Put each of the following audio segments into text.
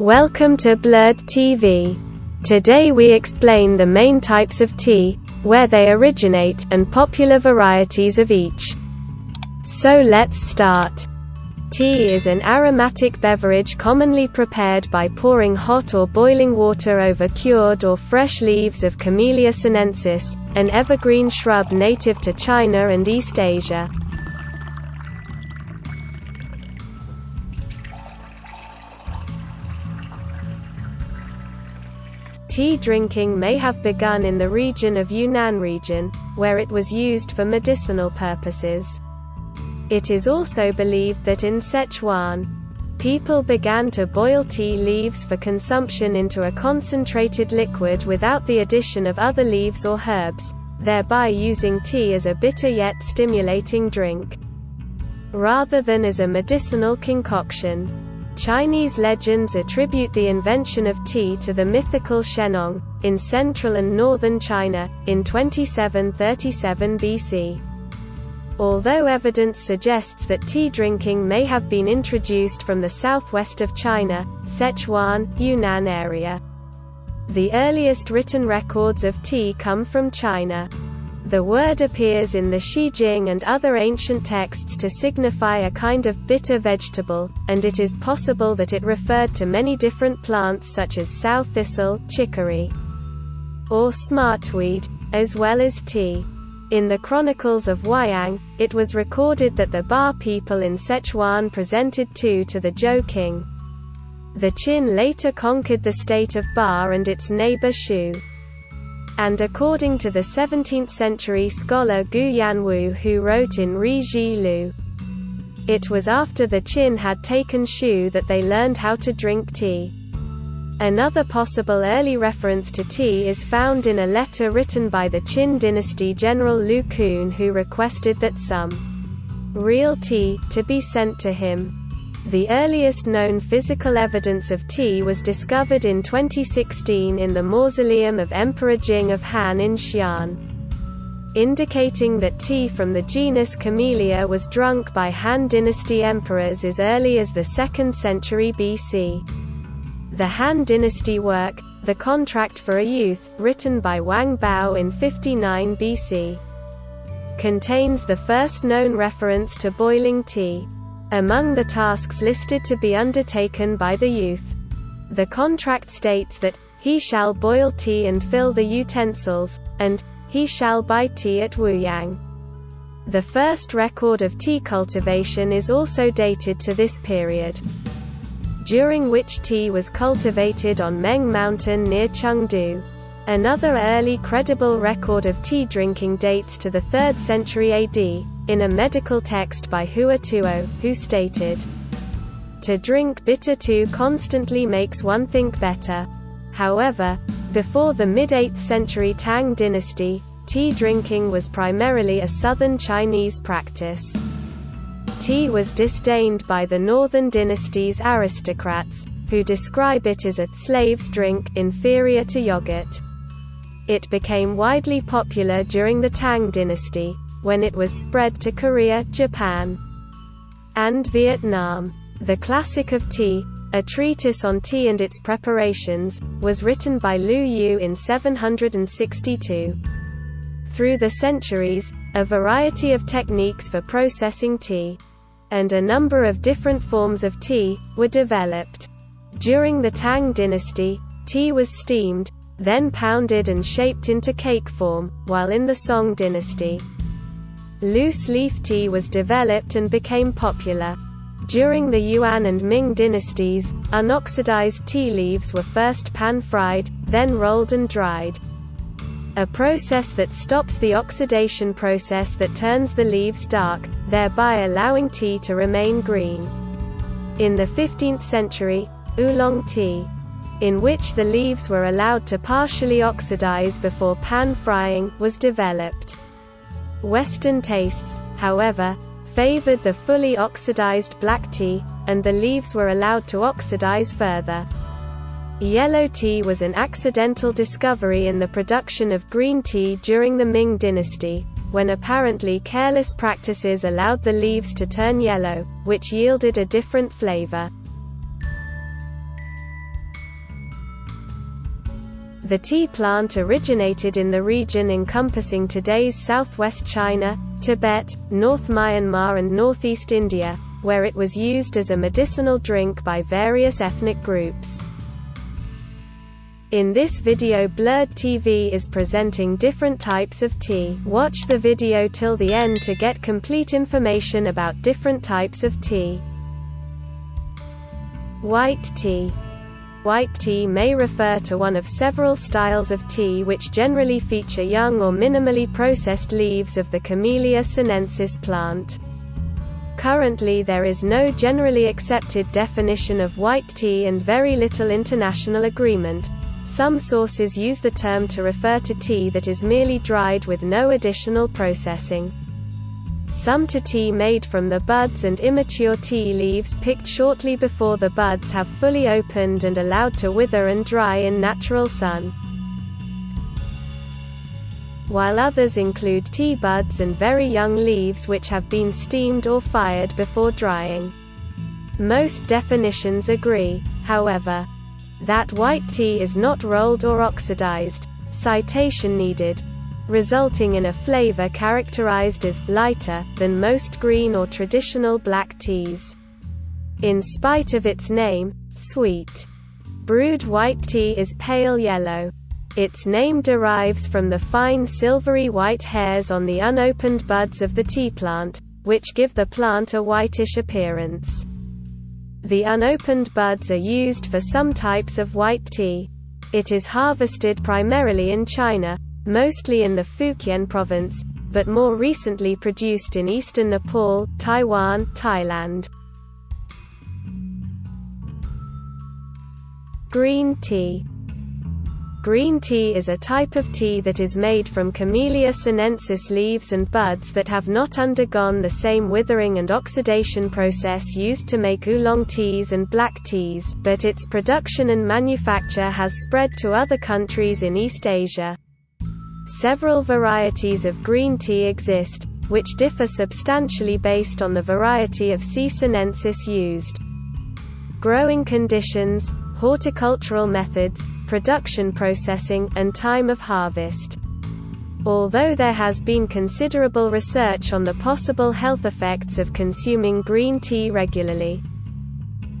Welcome to Blurred TV. Today we explain the main types of tea, where they originate, and popular varieties of each. So let's start. Tea is an aromatic beverage commonly prepared by pouring hot or boiling water over cured or fresh leaves of Camellia sinensis, an evergreen shrub native to China and East Asia. Tea drinking may have begun in the region of Yunnan region, where it was used for medicinal purposes. It is also believed that in Sichuan, people began to boil tea leaves for consumption into a concentrated liquid without the addition of other leaves or herbs, thereby using tea as a bitter yet stimulating drink, rather than as a medicinal concoction. Chinese legends attribute the invention of tea to the mythical Shennong, in central and northern China, in 2737 BC. Although evidence suggests that tea drinking may have been introduced from the southwest of China, Sichuan, Yunnan area. The earliest written records of tea come from China. The word appears in the Shijing and other ancient texts to signify a kind of bitter vegetable, and it is possible that it referred to many different plants such as sow thistle, chicory, or smartweed, as well as tea. In the Chronicles of Wyang, it was recorded that the Ba people in Sichuan presented tea to the Zhou king. The Qin later conquered the state of Ba and its neighbor Shu. And according to the 17th century scholar Gu Yanwu, who wrote in Ri Ji Lu, it was after the Qin had taken Shu that they learned how to drink tea. Another possible early reference to tea is found in a letter written by the Qin dynasty general Lu Kun, who requested that some real tea to be sent to him. The earliest known physical evidence of tea was discovered in 2016 in the mausoleum of Emperor Jing of Han in Xi'an, indicating that tea from the genus Camellia was drunk by Han dynasty emperors as early as the 2nd century BC. The Han dynasty work, The Contract for a Youth, written by Wang Bao in 59 BC, contains the first known reference to boiling tea. Among the tasks listed to be undertaken by the youth, the contract states that, "He shall boil tea and fill the utensils," and, "He shall buy tea at Wuyang." The first record of tea cultivation is also dated to this period, during which tea was cultivated on Meng Mountain near Chengdu. Another early credible record of tea drinking dates to the 3rd century AD, in a medical text by Hua Tuo, who stated, "To drink bitter tea constantly makes one think better." However, before the mid-8th century Tang dynasty, tea drinking was primarily a southern Chinese practice. Tea was disdained by the northern dynasty's aristocrats, who describe it as a slave's drink, inferior to yogurt. It became widely popular during the Tang dynasty, when it was spread to Korea, Japan, and Vietnam. The Classic of Tea, a treatise on tea and its preparations, was written by Lu Yu in 762. Through the centuries, a variety of techniques for processing tea, and a number of different forms of tea, were developed. During the Tang dynasty, tea was steamed, then pounded and shaped into cake form, while in the Song dynasty, loose leaf tea was developed and became popular. During the Yuan and Ming dynasties, unoxidized tea leaves were first pan-fried, then rolled and dried, a process that stops the oxidation process that turns the leaves dark, thereby allowing tea to remain green. In the 15th century, oolong tea, in which the leaves were allowed to partially oxidize before pan-frying, was developed. Western tastes, however, favored the fully oxidized black tea, and the leaves were allowed to oxidize further. Yellow tea was an accidental discovery in the production of green tea during the Ming dynasty, when apparently careless practices allowed the leaves to turn yellow, which yielded a different flavor. The tea plant originated in the region encompassing today's southwest China, Tibet, North Myanmar and northeast India, where it was used as a medicinal drink by various ethnic groups. In this video, Blurred TV is presenting different types of tea. Watch the video till the end to get complete information about different types of tea. White tea. White tea may refer to one of several styles of tea which generally feature young or minimally processed leaves of the Camellia sinensis plant. Currently there is no generally accepted definition of white tea and very little international agreement. Some sources use the term to refer to tea that is merely dried with no additional processing. Some to tea made from the buds and immature tea leaves picked shortly before the buds have fully opened and allowed to wither and dry in natural sun. While others include tea buds and very young leaves which have been steamed or fired before drying. Most definitions agree, however, that white tea is not rolled or oxidized, citation needed, resulting in a flavor characterized as lighter than most green or traditional black teas. In spite of its name, sweet, brewed white tea is pale yellow. Its name derives from the fine silvery white hairs on the unopened buds of the tea plant, which give the plant a whitish appearance. The unopened buds are used for some types of white tea. It is harvested primarily in China, mostly in the Fujian province, but more recently produced in eastern Nepal, Taiwan, Thailand. Green tea. Green tea is a type of tea that is made from Camellia sinensis leaves and buds that have not undergone the same withering and oxidation process used to make oolong teas and black teas, but its production and manufacture has spread to other countries in East Asia. Several varieties of green tea exist, which differ substantially based on the variety of C. sinensis used. Growing conditions, horticultural methods, production processing, and time of harvest. Although there has been considerable research on the possible health effects of consuming green tea regularly,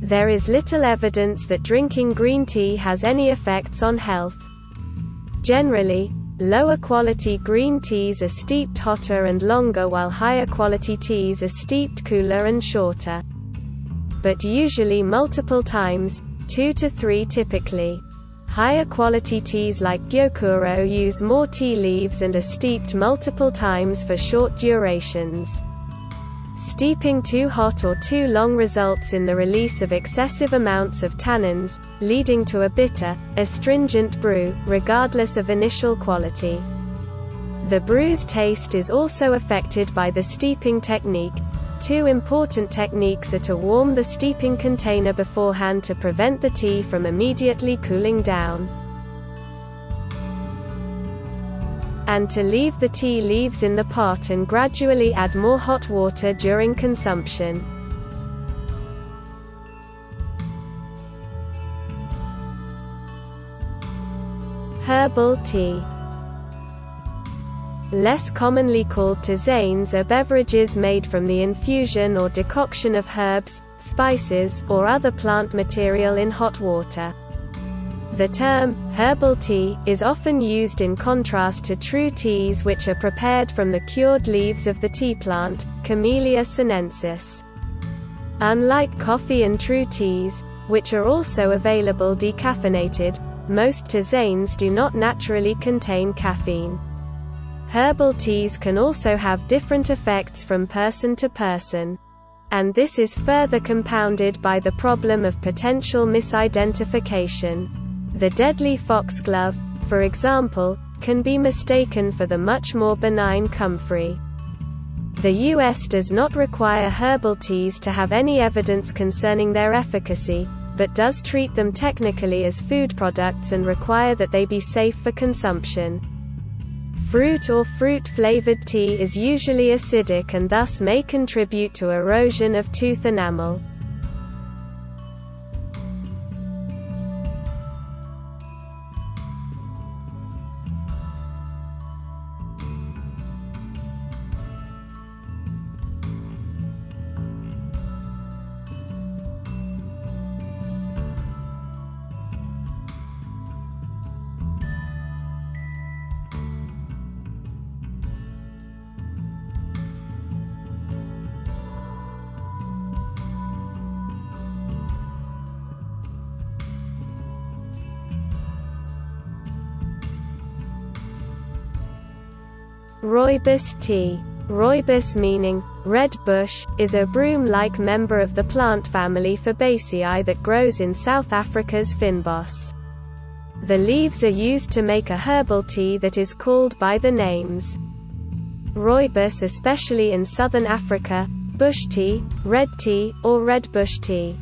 there is little evidence that drinking green tea has any effects on health. Generally, lower quality green teas are steeped hotter and longer while higher quality teas are steeped cooler and shorter. But usually multiple times, 2 to 3 typically. Higher quality teas like Gyokuro use more tea leaves and are steeped multiple times for short durations. Steeping too hot or too long results in the release of excessive amounts of tannins, leading to a bitter, astringent brew, regardless of initial quality. The brew's taste is also affected by the steeping technique. Two important techniques are to warm the steeping container beforehand to prevent the tea from immediately cooling down, and to leave the tea leaves in the pot and gradually add more hot water during consumption. Herbal tea. Less commonly called tisanes are beverages made from the infusion or decoction of herbs, spices, or other plant material in hot water. The term, herbal tea, is often used in contrast to true teas which are prepared from the cured leaves of the tea plant, Camellia sinensis. Unlike coffee and true teas, which are also available decaffeinated, most tisanes do not naturally contain caffeine. Herbal teas can also have different effects from person to person. And this is further compounded by the problem of potential misidentification. The deadly foxglove, for example, can be mistaken for the much more benign comfrey. The US does not require herbal teas to have any evidence concerning their efficacy, but does treat them technically as food products and require that they be safe for consumption. Fruit or fruit-flavored tea is usually acidic and thus may contribute to erosion of tooth enamel. Rooibos tea. Rooibos, meaning red bush, is a broom-like member of the plant family Fabaceae that grows in South Africa's fynbos. The leaves are used to make a herbal tea that is called by the names Rooibos, especially in southern Africa, bush tea, red tea, or red bush tea.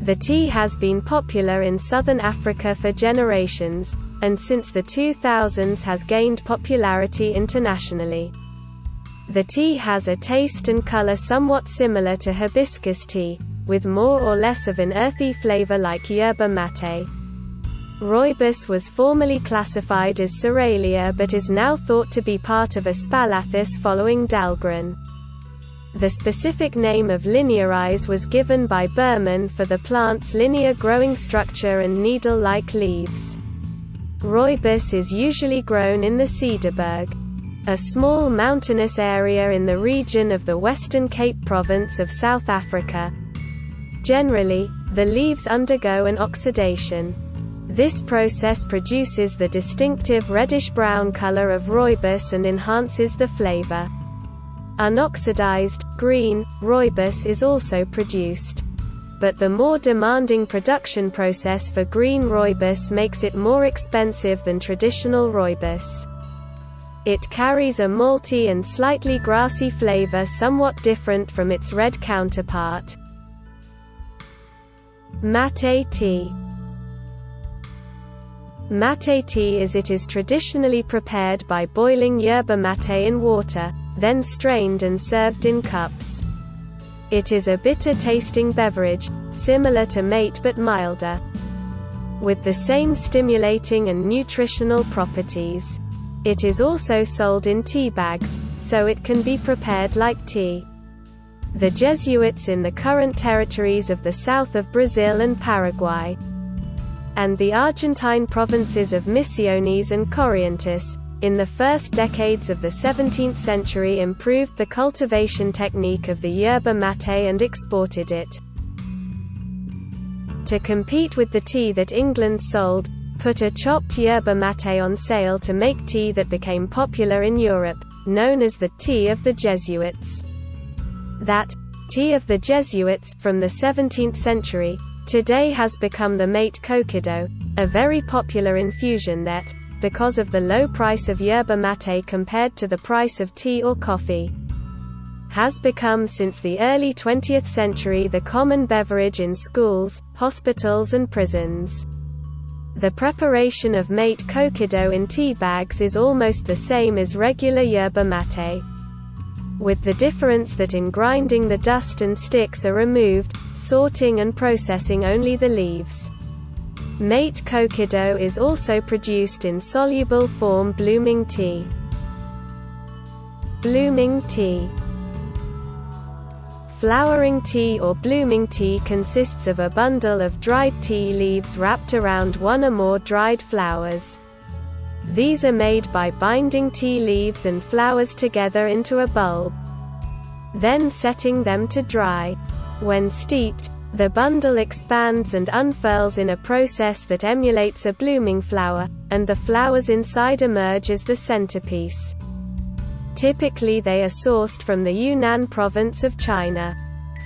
The tea has been popular in southern Africa for generations, and since the 2000s has gained popularity internationally. The tea has a taste and color somewhat similar to hibiscus tea, with more or less of an earthy flavor like yerba mate. Rooibos was formerly classified as Cerealia but is now thought to be part of Aspalathus following Dahlgren. The specific name of linearis was given by Berman for the plant's linear growing structure and needle-like leaves. Rooibos is usually grown in the Cederberg, a small mountainous area in the region of the Western Cape Province of South Africa. Generally, the leaves undergo an oxidation. This process produces the distinctive reddish-brown color of rooibos and enhances the flavor. Unoxidized, green, rooibos is also produced. But the more demanding production process for green rooibos makes it more expensive than traditional rooibos. It carries a malty and slightly grassy flavor somewhat different from its red counterpart. Mate tea. Mate tea is traditionally prepared by boiling yerba mate in water, then strained and served in cups. It is a bitter-tasting beverage, similar to mate but milder, with the same stimulating and nutritional properties. It is also sold in tea bags, so it can be prepared like tea. The Jesuits in the current territories of the south of Brazil and Paraguay, and the Argentine provinces of Misiones and Corrientes, in the first decades of the 17th century improved the cultivation technique of the yerba mate and exported it. To compete with the tea that England sold, put a chopped yerba mate on sale to make tea that became popular in Europe, known as the tea of the Jesuits. That tea of the Jesuits from the 17th century today has become the mate coquido, a very popular infusion that, because of the low price of yerba mate compared to the price of tea or coffee, has become since the early 20th century the common beverage in schools, hospitals and prisons. The preparation of mate coquido in tea bags is almost the same as regular yerba mate, with the difference that in grinding the dust and sticks are removed, sorting and processing only the leaves. Mate coquido is also produced in soluble form blooming tea. Blooming tea. Flowering tea or blooming tea consists of a bundle of dried tea leaves wrapped around one or more dried flowers. These are made by binding tea leaves and flowers together into a bulb, then setting them to dry. When steeped, the bundle expands and unfurls in a process that emulates a blooming flower, and the flowers inside emerge as the centerpiece. Typically they are sourced from the Yunnan province of China.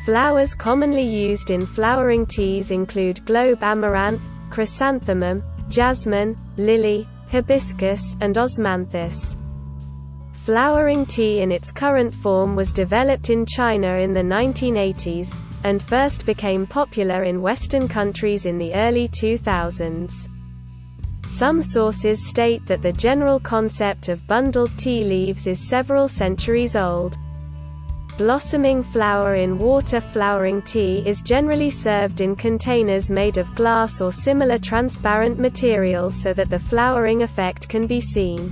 Flowers commonly used in flowering teas include globe amaranth, chrysanthemum, jasmine, lily, hibiscus, and osmanthus. Flowering tea in its current form was developed in China in the 1980s, and first became popular in Western countries in the early 2000s. Some sources state that the general concept of bundled tea leaves is several centuries old. Blossoming flower in water flowering tea is generally served in containers made of glass or similar transparent materials so that the flowering effect can be seen.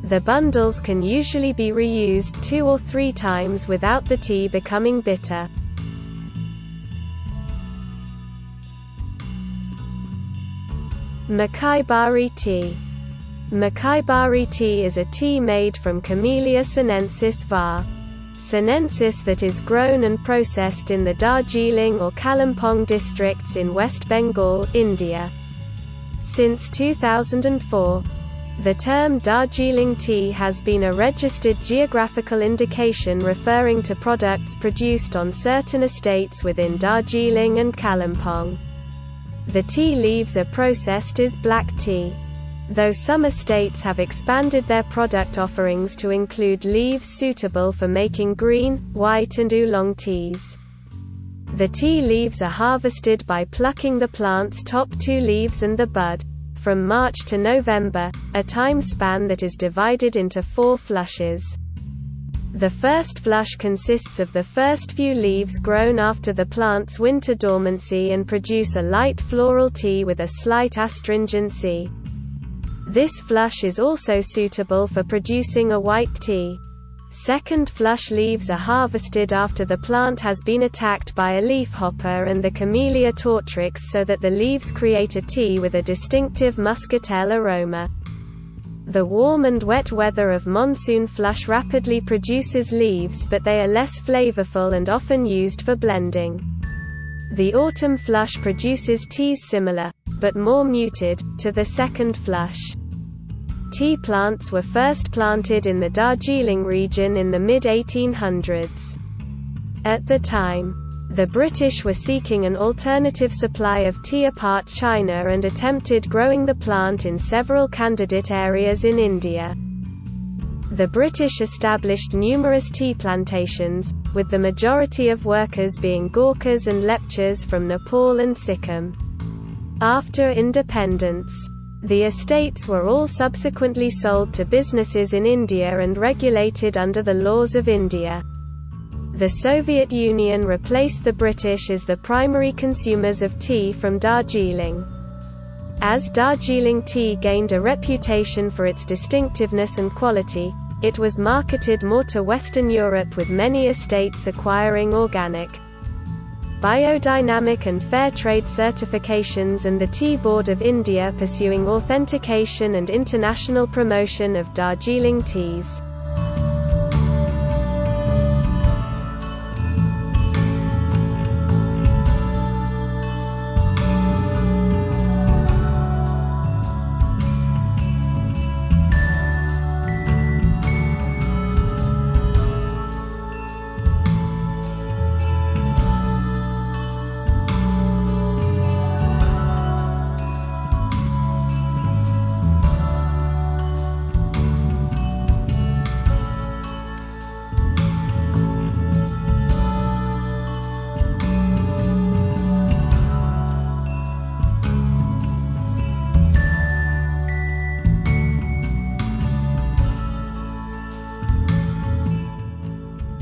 The bundles can usually be reused 2 or 3 times without the tea becoming bitter. Macaibari tea. Macaibari tea is a tea made from Camellia sinensis var. sinensis that is grown and processed in the Darjeeling or Kalimpong districts in West Bengal, India. Since 2004, The term Darjeeling tea has been a registered geographical indication referring to products produced on certain estates within Darjeeling and Kalimpong. The tea leaves are processed as black tea. Though some estates have expanded their product offerings to include leaves suitable for making green, white and oolong teas. The tea leaves are harvested by plucking the plant's top 2 leaves and the bud, from March to November, a time span that is divided into 4 flushes. The first flush consists of the first few leaves grown after the plant's winter dormancy and produce a light floral tea with a slight astringency. This flush is also suitable for producing a white tea. Second flush leaves are harvested after the plant has been attacked by a leafhopper and the Camellia tortrix so that the leaves create a tea with a distinctive muscatel aroma. The warm and wet weather of monsoon flush rapidly produces leaves, but they are less flavorful and often used for blending. The autumn flush produces teas similar, but more muted, to the second flush. Tea plants were first planted in the Darjeeling region in the mid-1800s. At the time, the British were seeking an alternative supply of tea apart China and attempted growing the plant in several candidate areas in India. The British established numerous tea plantations, with the majority of workers being Gorkhas and Lepchas from Nepal and Sikkim. After independence, the estates were all subsequently sold to businesses in India and regulated under the laws of India. The Soviet Union replaced the British as the primary consumers of tea from Darjeeling. As Darjeeling tea gained a reputation for its distinctiveness and quality, it was marketed more to Western Europe, with many estates acquiring organic, biodynamic and fair trade certifications and the Tea Board of India pursuing authentication and international promotion of Darjeeling teas.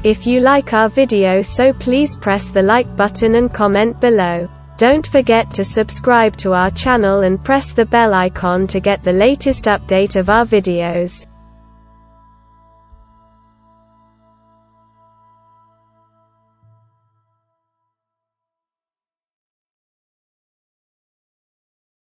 If you like our video, so please press the like button and comment below. Don't forget to subscribe to our channel and press the bell icon to get the latest update of our videos.